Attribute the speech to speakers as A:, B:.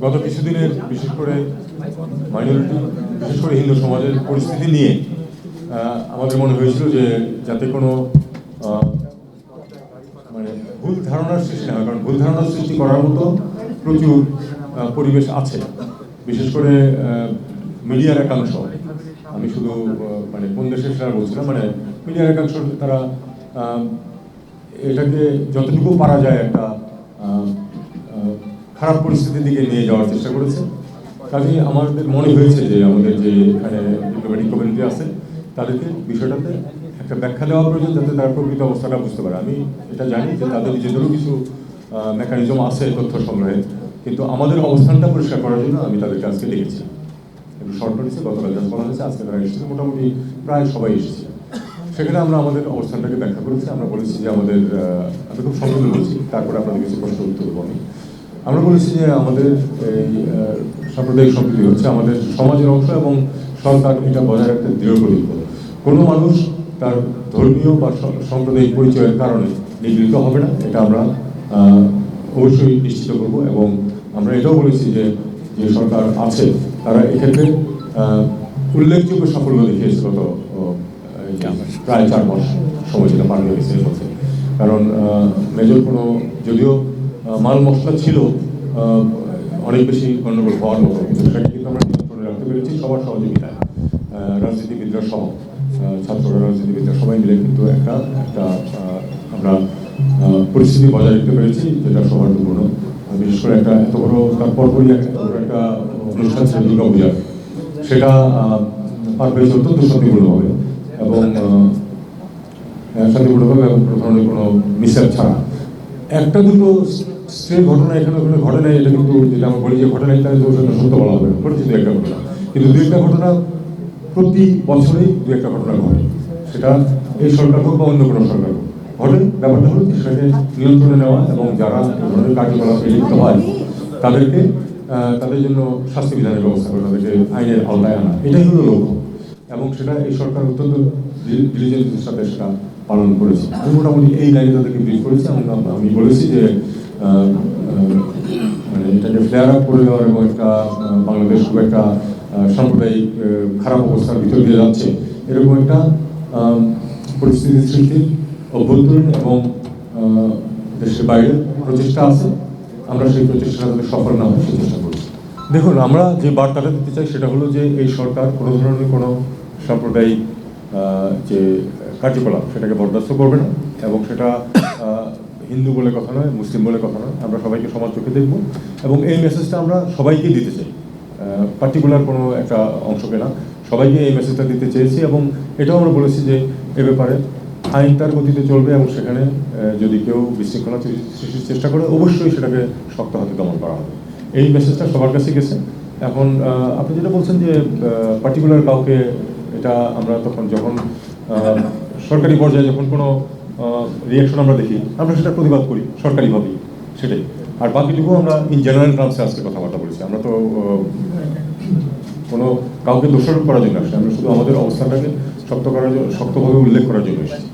A: গত কিছুদিনের বিশেষ করে মাইনরিটি, বিশেষ করে হিন্দু সমাজের পরিস্থিতি নিয়ে আমাদের মনে হয়েছিল যে যাতে কোনো মানে ভুল ধারণার সৃষ্টি না হয়, কারণ ভুল ধারণার সৃষ্টি করার মতো প্রচুর পরিবেশ আছে, বিশেষ করে মিডিয়ার একাংশ। আমি শুধু মানে কোন দেশের সেটা বলছিলাম, মানে মিডিয়ার একাংশ তারা এটাকে যতটুকু পারা যায় একটা খারাপ পরিস্থিতির দিকে নিয়ে যাওয়ার চেষ্টা করেছে। কাজে আমাদের মনে হয়েছে যে আমাদের যে এখানে ডিপ্লোম্যাটিক কমিউনিটি আছে তাদেরকে বিষয়টাতে একটা ব্যাখ্যা দেওয়া প্রয়োজন, যাতে তারা প্রকৃত অবস্থাটা বুঝতে পারে। আমি এটা জানি যে তাদের নিজেদেরও কিছু মেকানিজম আছে তথ্য সংগ্রহে, কিন্তু আমাদের অবস্থানটা পরিষ্কার করার জন্য আমি তাদেরকে আজকে ডেকেছি। একটু শর্ট নোটিসে গতকাল জাজ বলা হয়েছে, আজকে তারা এসেছে, মোটামুটি প্রায় সবাই এসেছে। সেখানে আমরা আমাদের অবস্থানটাকে ব্যাখ্যা করেছি। আমরা বলেছি যে আমাদের, আমি খুব সংক্ষেপে বলছি, তারপরে আপনাদের কিছু প্রশ্ন উত্তর দেবো আমি। আমরা বলেছি যে আমাদের এই সাম্প্রদায়িক সম্প্রীতি হচ্ছে আমাদের সমাজের অংশ এবং সরকার এটা বজায় রাখতে দৃঢ় প্রতিজ্ঞ। কোনো মানুষ তার ধর্মীয় বা সাম্প্রদায়িক পরিচয়ের কারণে নিগৃহীত হবে না, এটা আমরা অবশ্যই নিশ্চিত করব। এবং আমরা এটাও বলেছি যে যে সরকার আছে তারা এক্ষেত্রে উল্লেখযোগ্য সাফল্য দেখিয়েছে গত প্রায় 4 মাস সময় যেটা পার হয়ে গেছে এর মধ্যে। কারণ মেজর কোনো যদিও মাল মশলা ছিল অনেক বেশি গণ্ডগোল হওয়ার মতো, কিন্তু সেটাকে কিন্তু আমরা নিয়ন্ত্রণে রাখতে পেরেছি সবার সহযোগিতায়। রাজনীতিবিদরা সহ, ছাত্ররা, রাজনীতিবিদরা সবাই মিলে কিন্তু একটা আমরা পরিস্থিতি বজায় রাখতে পেরেছি, যেটা সৌহার্দ্যপূর্ণ। বিশেষ করে একটা এত বড় তারপরই একটা অনুষ্ঠান ছিল দুর্গাপূজা, সেটা পার হয়েছে অত্যন্ত শান্তিপূর্ণভাবে এবং শান্তিপূর্ণভাবে এবং ধরনের কোনো মিসঅ্যাপ ছাড়া। একটা দুটো স্ট্রে ঘটনা এখানে ওখানে ঘটে নাই, এটা কিন্তু যেটা আমরা বলি যে ঘটে নাই তাই সত্য বলা হবে, ঘটেছে দু একটা ঘটনা, কিন্তু দু একটা ঘটনা প্রতি বছরেই দু একটা ঘটনা ঘটে, সেটা এই সরকার হোক বা অন্য কোনো সরকার হোক ঘটে। ব্যাপারটা হলো সেটাকে নিয়ন্ত্রণে নেওয়া এবং যারা এই ধরনের কার্যকলাপে লিপ্ত হয় তাদেরকে তাদের জন্য শাস্তি বিধানের ব্যবস্থা করে, তাদেরকে আইনের আওতায় আনা, এটাই হলো লক্ষ্য। এবং সেটা এই সরকার অত্যন্ত ডিলিজেন্সের সাথে সেটা পালন করেছে। আমি মোটামুটি এই লাইনে তাদেরকে ব্রিফ করেছি। আমি বলেছি যে মানে এটাকে ফ্লেয়ার আপ করে দেওয়ার এবং একটা বাংলাদেশ খুব একটা সাম্প্রদায়িক খারাপ অবস্থার ভিতর দিয়ে যাচ্ছে এরকম একটা পরিস্থিতি সৃষ্টির অভ্যন্তরীণ এবং দেশের বাইরে প্রচেষ্টা আছে। আমরা সেই প্রচেষ্টা যাতে সফল না হয় সেই চেষ্টা করছি। দেখুন, আমরা যে বার্তাটা দিতে চাই সেটা হলো যে এই সরকার কোনো ধরনের কোনো সাম্প্রদায়িক যে কার্যকলাপ সেটাকে বরদাস্ত করবে না, এবং সেটা হিন্দু বলে কথা নয়, মুসলিম বলে কথা নয়, আমরা সবাইকে সমান চোখে দেখব। এবং এই মেসেজটা আমরা সবাইকে দিতে চাই, পার্টিকুলার কোনো একটা অংশকে না, সবাইকে এই মেসেজটা দিতে চেয়েছি। এবং এটাও আমরা বলেছি যে এ ব্যাপারে আইন তার গতিতে চলবে এবং সেখানে যদি কেউ বিশৃঙ্খলা সৃষ্টির চেষ্টা করে অবশ্যই সেটাকে শক্ত হাতে দমন করা হবে। এই মেসেজটা সবার কাছে গেছে। এখন আপনি যেটা বলছেন যে পার্টিকুলার কাউকে, এটা আমরা তখন যখন সরকারি পর্যায়ে যখন কোনো রিয়াকশন আমরা দেখি আমরা সেটা প্রতিবাদ করি সরকারিভাবেই, সেটাই। আর বাকিটুকু আমরা ইন জেনারেল টার্মসে আজকে কথাবার্তা বলেছি। আমরা তো কোনো কাউকে দোষারোপ করার জন্য আসলে আমরা শুধু আমাদের অবস্থানটাকে শক্তভাবে উল্লেখ করার জন্য এসেছি।